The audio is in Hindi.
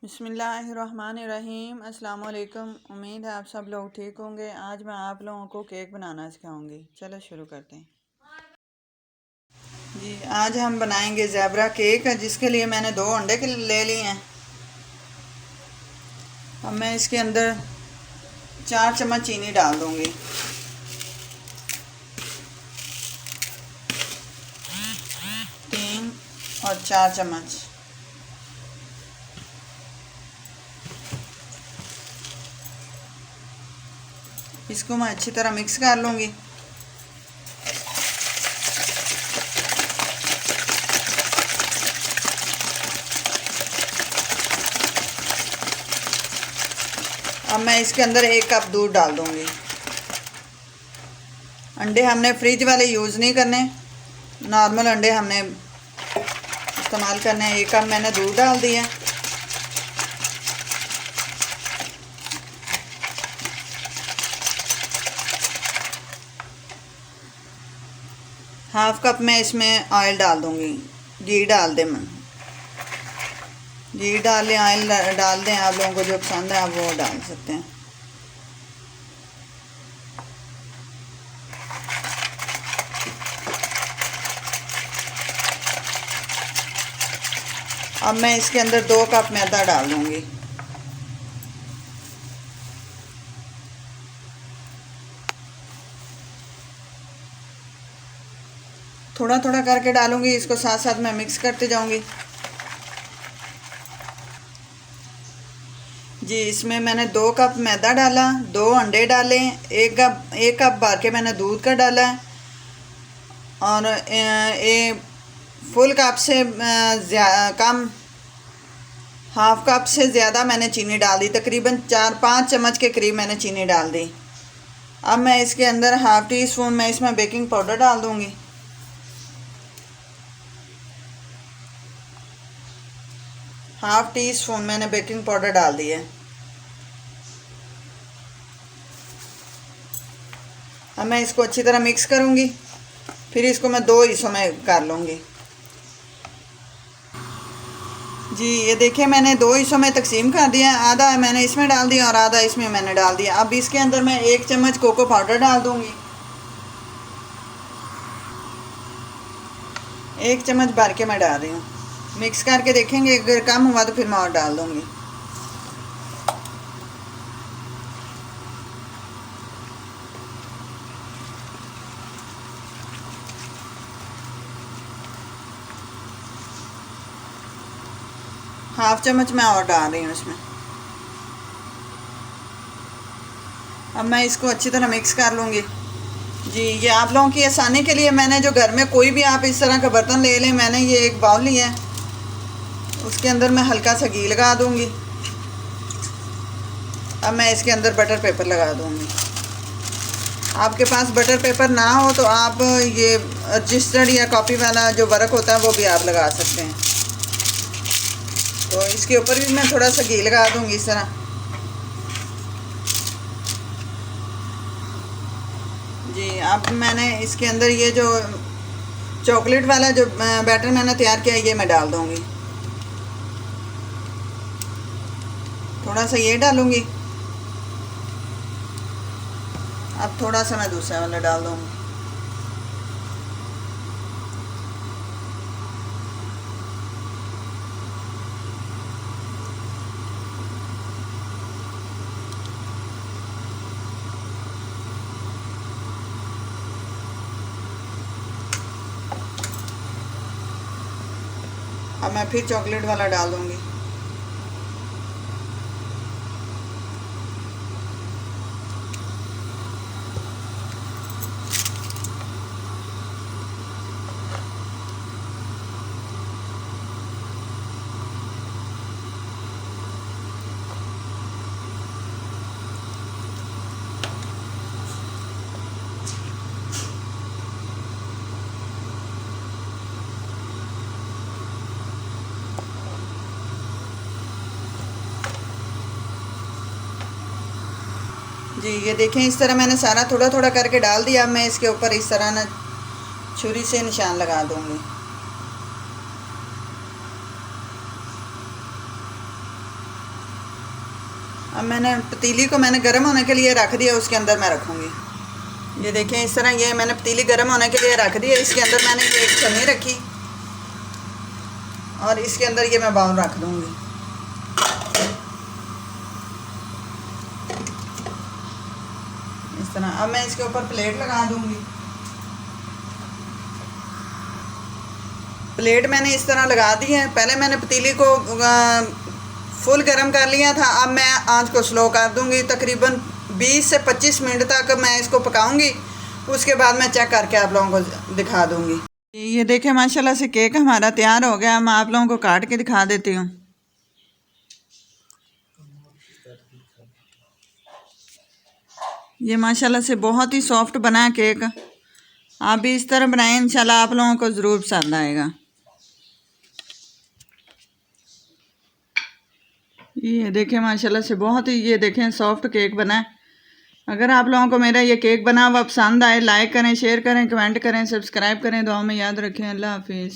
बिस्मिल्लाहिर्रहमानिर्रहीम। अस्सलाम वालेकुम। उम्मीद है आप सब लोग ठीक होंगे। आज मैं आप लोगों को केक बनाना सिखाऊंगी। चलो शुरू करते हैं। जी, आज हम बनाएंगे ज़ेबरा केक, जिसके लिए मैंने 2 अंडे के ले लिए हैं। अब मैं इसके अंदर 4 चम्मच चीनी डाल दूंगी। तीन और 4 चम्मच। इसको मैं अच्छी तरह मिक्स कर लूँगी। अब मैं इसके अंदर 1 कप दूध डाल दूँगी। अंडे हमने फ्रिज वाले यूज़ नहीं करने, नॉर्मल अंडे हमने इस्तेमाल करने हैं। 1 कप मैंने दूध डाल दिया। हाफ कप मैं इसमें ऑयल डाल दूंगी। घी डाल दें, मैं घी डाल लें, ऑयल डाल दें। आप लोगों को जो पसंद है आप वो डाल सकते हैं। अब मैं इसके अंदर 2 कप मैदा डाल दूंगी। थोड़ा थोड़ा करके डालूंगी, इसको साथ साथ मैं मिक्स करते जाऊंगी। जी, इसमें मैंने 2 कप मैदा डाला, 2 अंडे डाले, 1 कप भर के मैंने दूध का डाला और फुल कप से कम, हाफ कप से ज़्यादा मैंने चीनी डाल दी। तकरीबन 4-5 चम्मच के करीब मैंने चीनी डाल दी। अब मैं इसके अंदर हाफ टी स्पून मैं इसमें बेकिंग पाउडर डाल दूंगी। हाफ टी स्पून मैंने बेकिंग पाउडर डाल दिया। अब मैं इसको अच्छी तरह मिक्स करूंगी, फिर इसको मैं 2 हिस्सों में कर लूँगी। जी, ये देखिए मैंने 2 हिस्सों में तकसीम कर दिया। आधा मैंने इसमें डाल दिया और आधा इसमें मैंने डाल दिया। अब इसके अंदर मैं 1 चम्मच कोको पाउडर डाल दूंगी। 1 चम्मच भर के मैं डाल रही हूँ। मिक्स करके देखेंगे, अगर कम हुआ तो फिर मैं और डाल दूंगी। हाफ चम्मच मैं और डाल रही हूँ इसमें। अब मैं इसको अच्छी तरह मिक्स कर लूँगी। जी, ये आप लोगों की आसानी के लिए मैंने जो घर में कोई भी आप इस तरह का बर्तन ले लें, मैंने ये एक बाउल लिया है, उसके अंदर मैं हल्का सा घी लगा दूँगी। अब मैं इसके अंदर बटर पेपर लगा दूँगी। आपके पास बटर पेपर ना हो तो आप ये रजिस्टर्ड या कॉपी वाला जो वर्क होता है वो भी आप लगा सकते हैं। तो इसके ऊपर भी मैं थोड़ा सा घी लगा दूँगी इस तरह। जी, अब मैंने इसके अंदर ये जो चॉकलेट वाला जो बैटर मैंने तैयार किया ये मैं डाल दूँगी। थोड़ा सा ये डालूँगी। अब थोड़ा सा मैं दूसरा वाला डाल दूँगी। अब मैं फिर चॉकलेट वाला डाल दूँगी। जी, ये देखें इस तरह मैंने सारा थोड़ा थोड़ा करके डाल दिया। अब मैं इसके ऊपर इस तरह ना छुरी से निशान लगा दूँगी। अब मैंने पतीली को गर्म होने के लिए रख दिया, उसके अंदर मैं रखूँगी। ये देखें इस तरह, ये मैंने पतीली गर्म होने के लिए रख दी है। इसके अंदर मैंने ये एक छन्नी रखी और इसके अंदर ये मैं बाउल रख दूँगी। इस तरह अब मैं इसके ऊपर प्लेट लगा दूँगी। प्लेट मैंने इस तरह लगा दी है। पहले मैंने पतीली को फुल गर्म कर लिया था, अब मैं आंच को स्लो कर दूंगी। तकरीबन 20 से 25 मिनट तक मैं इसको पकाऊंगी। उसके बाद मैं चेक करके आप लोगों को दिखा दूंगी। ये देखें माशाल्लाह से केक हमारा तैयार हो गया। मैं आप लोगों को काट के दिखा देती हूँ। ये माशाल्लाह से बहुत ही सॉफ्ट बना है केक। आप भी इस तरह बनाएं, इंशाल्लाह आप लोगों को ज़रूर पसंद आएगा। ये देखें माशाल्लाह से बहुत ही, ये देखें सॉफ्ट केक बना है। अगर आप लोगों को मेरा ये केक बना हुआ पसंद आए, लाइक करें, शेयर करें, कमेंट करें, सब्सक्राइब करें। दुआ में याद रखें। अल्लाह हाफिज़।